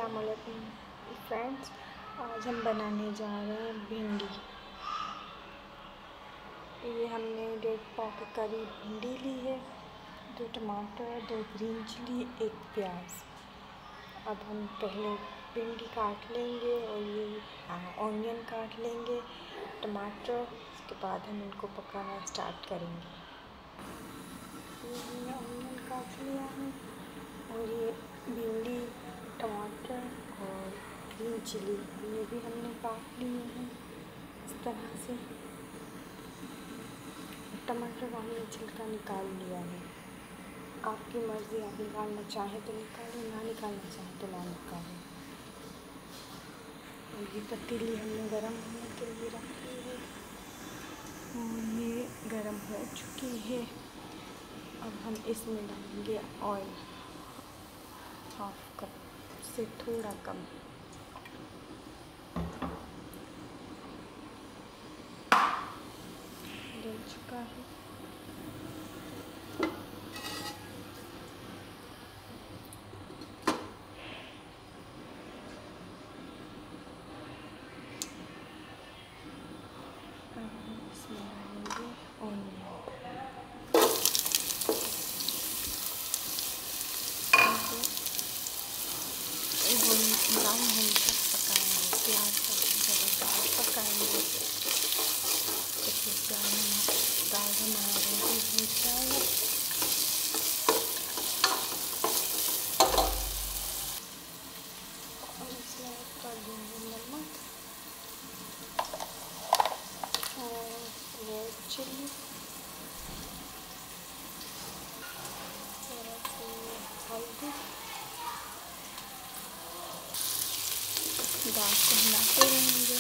अस्सलाम वालेकुम फ्रेंड्स। आज हम बनाने जा रहे हैं भिंडी। ये हमने 1.5 पाव के करीब भिंडी ली है, 2 टमाटर, 2 ग्रीन चिली, 1 प्याज। अब हम पहले भिंडी काट लेंगे और ये ऑनियन काट लेंगे, टमाटर। उसके बाद हम इनको पकाना स्टार्ट करेंगे। ये हमने ऑनियन काट लिया है और ये भिंडी, टमाटर और ग्रीन चिली ये भी हमने काट लिए हैं इस तरह से। टमाटर का हमने छिलका निकाल लिया है। आपकी मर्ज़ी, आप निकालना चाहें तो निकालें, ना निकालना चाहें तो ना निकालें। और ये पतीली हमने गरम होने के लिए रखी है और ये गरम हो चुकी है। अब हम इसमें डालेंगे ऑयल, 1/2 कप से थोड़ा कम। डल चुका है। अब हम इसमें डालेंगे ऑनियन। ब्राउन होने तक पकाएंगे, प्याज का पकाएंगे। इससे दाल हमारा रेडी हो जाए। और इसमें ऐड कर देंगे नमक और रेड चिली, थोड़ा सा हल्दी। दाल को हिलाते रहेंगे।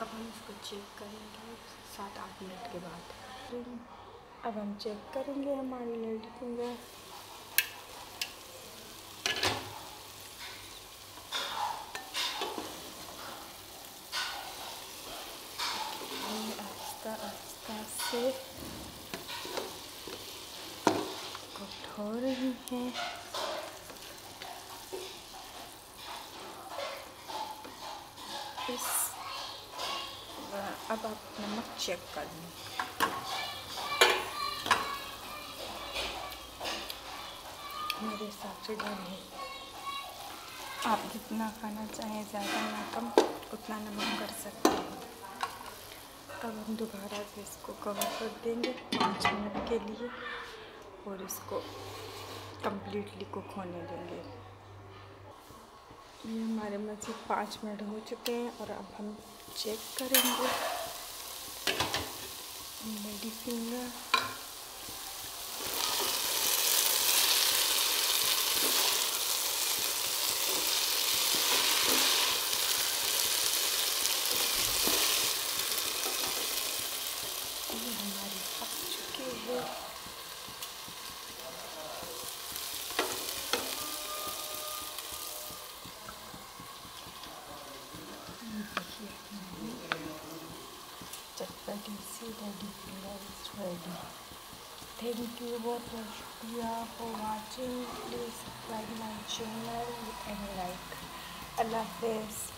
अब हम इसको चेक करेंगे 7-8 मिनट के बाद। अब हम चेक करेंगे हमारी लेडी फिंगर। आहिस्ता आहिस्ता से कुक हो रही है। अब आप नमक चेक कर लें। मेरे हिसाब से डन है। आप जितना खाना चाहें, ज़्यादा ना कम, उतना नमक कर सकते हैं। अब हम दोबारा से इसको कवर कर देंगे 5 मिनट के लिए और इसको कम्प्लीटली कुक होने देंगे। ये हमारे मज़ीद 5 मिनट हो चुके हैं और अब हम चेक करेंगे लेडी फिंगर। ये हमारी पक चुकी है। की रेडी ready. Thank you, बहुत बहुत शुक्रिया for watching. Please subscribe my channel and like. Allah Hafiz.